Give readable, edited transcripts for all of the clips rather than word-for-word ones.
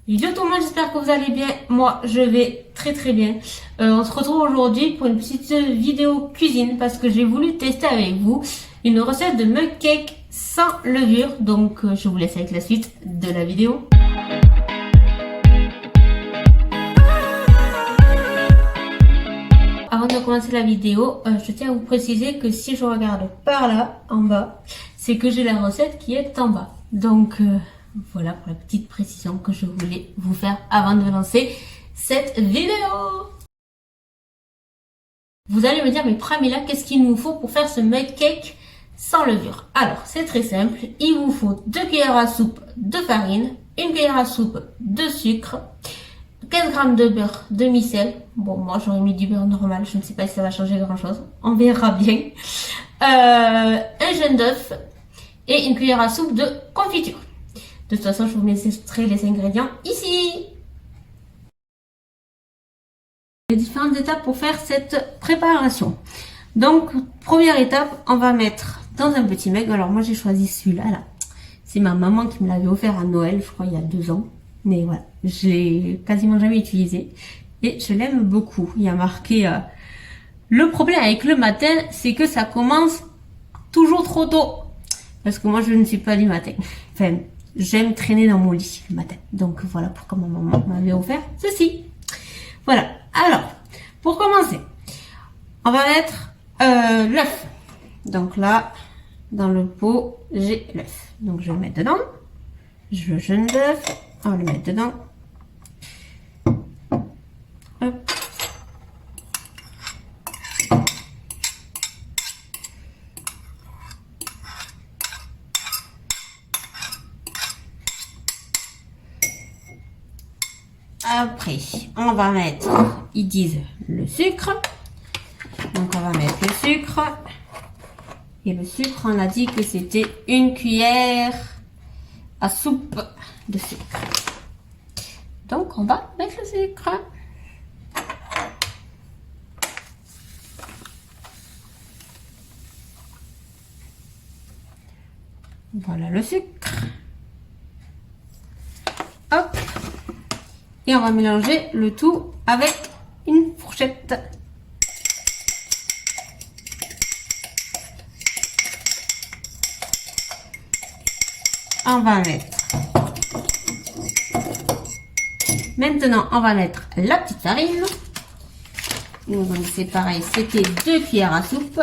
Yo tout le monde, j'espère que vous allez bien. Moi, je vais très très bien. On se retrouve aujourd'hui pour une petite vidéo cuisine parce que j'ai voulu tester avec vous une recette de mug cake sans levure. Donc, je vous laisse avec la suite de la vidéo. Avant de commencer la vidéo, je tiens à vous préciser que si je regarde par là, en bas, c'est que j'ai la recette qui est en bas. Donc, voilà pour la petite précision que je voulais vous faire avant de lancer cette vidéo. Vous allez me dire, mais Pramila, qu'est-ce qu'il nous faut pour faire ce mug cake sans levure? Alors, c'est très simple. Il vous faut 2 cuillères à soupe de farine, 1 cuillère à soupe de sucre, 15 g de beurre demi-sel. Bon, moi j'aurais mis du beurre normal, je ne sais pas si ça va changer grand chose. On verra bien. Un jaune d'œuf et 1 cuillère à soupe de confiture. De toute façon, je vous mettrai les ingrédients ici. Les différentes étapes pour faire cette préparation. Donc, première étape, on va mettre dans un petit mug. Alors moi j'ai choisi celui-là. Là. C'est ma maman qui me l'avait offert à Noël, je crois il y a 2 ans. Mais voilà, je l'ai quasiment jamais utilisé. Et je l'aime beaucoup. Il y a marqué... Le problème avec le matin, c'est que ça commence toujours trop tôt. Parce que moi je ne suis pas du matin. Enfin... J'aime traîner dans mon lit le matin. Donc voilà pourquoi ma maman m'avait offert ceci. Voilà. Alors, pour commencer, on va mettre l'œuf. Donc là, dans le pot, j'ai l'œuf. Donc je vais le mettre dedans. Le jaune d'œuf, on va le mettre dedans. Hop. Après, on va mettre, ils disent le sucre. Donc, on va mettre le sucre. Et le sucre, on a dit que c'était 1 cuillère à soupe de sucre. Donc, on va mettre le sucre. Voilà le sucre. Hop. Et on va mélanger le tout avec une fourchette. On va mettre. Maintenant, on va mettre la petite farine. Donc c'est pareil, c'était 2 cuillères à soupe.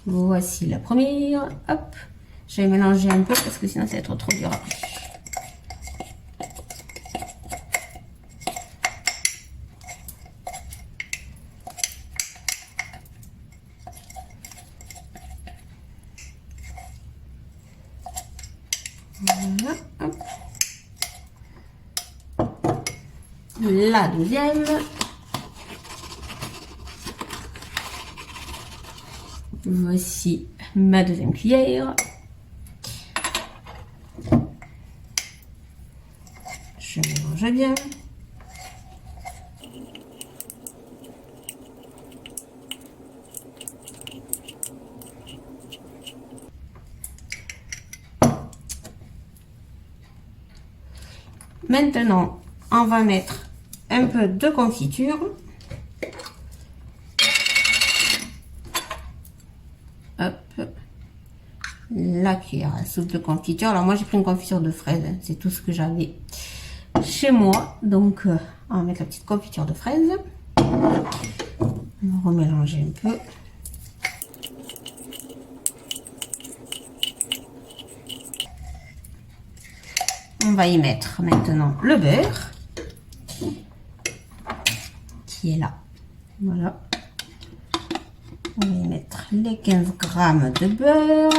Voici la première. Hop. Je vais mélanger un peu parce que sinon ça va être trop dur après. Voilà, hop. La deuxième. Voici ma deuxième cuillère. Je mélange bien. Maintenant, on va mettre un peu de confiture. Hop. La cuillère à soupe de confiture. Alors moi j'ai pris une confiture de fraise, hein. C'est tout ce que j'avais chez moi. Donc on va mettre la petite confiture de fraise. On va remélanger un peu. On va y mettre maintenant le beurre qui est là. Voilà. On va y mettre les 15 g de beurre.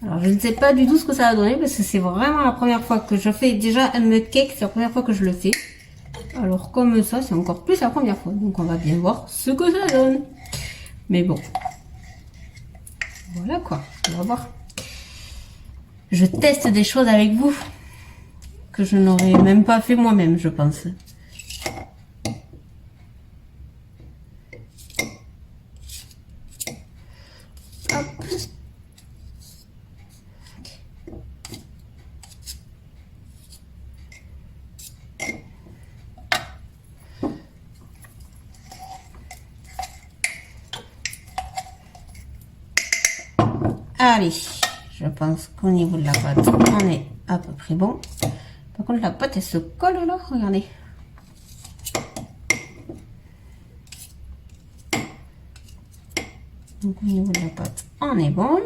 Alors je ne sais pas du tout ce que ça va donner parce que c'est vraiment la première fois que je fais déjà un mug cake, c'est la première fois que je le fais. Alors comme ça, c'est encore plus la première fois. Donc on va bien voir ce que ça donne. Mais bon. Voilà quoi, on va voir. Je teste des choses avec vous que je n'aurais même pas fait moi-même, je pense. Hop. Allez, je pense qu'au niveau de la pâte, on est à peu près bon. Par contre, la pâte, elle se colle là, regardez. Donc, au niveau de la pâte, on est bon.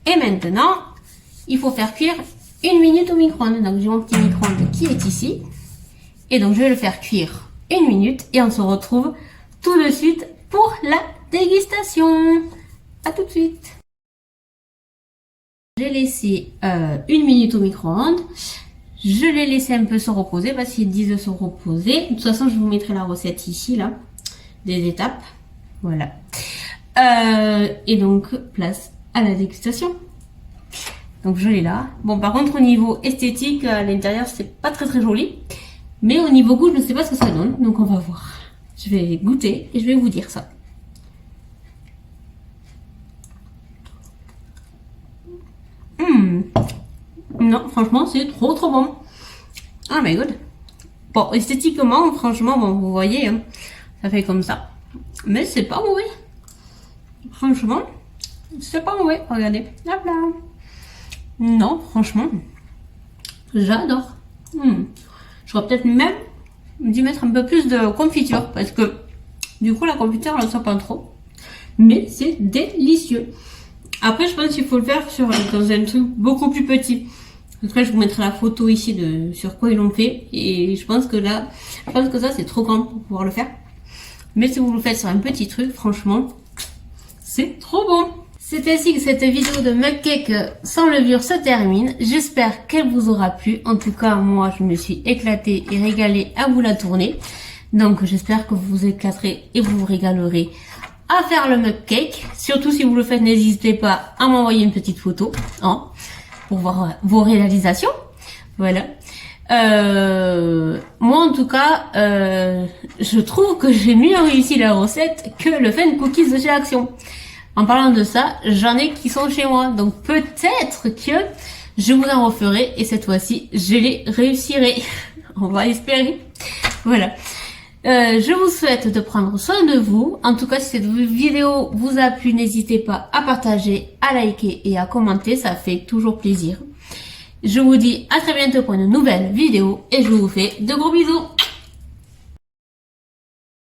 Et maintenant, il faut faire cuire 1 minute au micro-ondes. Donc, j'ai mon petit micro-ondes qui est ici. Et donc, je vais le faire cuire 1 minute et on se retrouve tout de suite pour la dégustation. À tout de suite. J'ai laissé 1 minute au micro-ondes. Je l'ai laissé un peu se reposer parce qu'il dit de se reposer. De toute façon, je vous mettrai la recette ici, là, des étapes. Voilà. Et donc, place à la dégustation. Donc, je l'ai là. Bon, par contre, au niveau esthétique, à l'intérieur, c'est pas très joli. Mais au niveau goût, je ne sais pas ce que ça donne. Donc, on va voir. Je vais goûter et je vais vous dire ça. Non, franchement, c'est trop bon. Oh my god. Bon, esthétiquement, franchement, bon, vous voyez, hein, ça fait comme ça. Mais c'est pas mauvais. Franchement, c'est pas mauvais. Regardez. Hop là. Non, franchement, j'adore. J'aurais peut-être même dû mettre un peu plus de confiture parce que du coup, la confiture, elle ne sent pas trop. Mais c'est délicieux. Après, je pense qu'il faut le faire dans un truc beaucoup plus petit. Après, je vous mettrai la photo ici de sur quoi ils l'ont fait. Et je pense que là, ça c'est trop grand pour pouvoir le faire. Mais si vous le faites sur un petit truc, franchement, c'est trop bon. C'est ainsi que cette vidéo de mug cake sans levure se termine. J'espère qu'elle vous aura plu. En tout cas, moi, je me suis éclatée et régalée à vous la tourner. Donc, j'espère que vous vous éclaterez et vous vous régalerez à faire le mug cake. Surtout si vous le faites, n'hésitez pas à m'envoyer une petite photo, hein, pour voir vos réalisations. Voilà. Moi en tout cas, je trouve que j'ai mieux réussi la recette que le Fun Cookies de chez Action. En parlant de ça, j'en ai qui sont chez moi, donc peut-être que je vous en referai et cette fois-ci, je les réussirai. On va espérer. Voilà. Je vous souhaite de prendre soin de vous. En tout cas, si cette vidéo vous a plu, n'hésitez pas à partager, à liker et à commenter. Ça fait toujours plaisir. Je vous dis à très bientôt pour une nouvelle vidéo et je vous fais de gros bisous.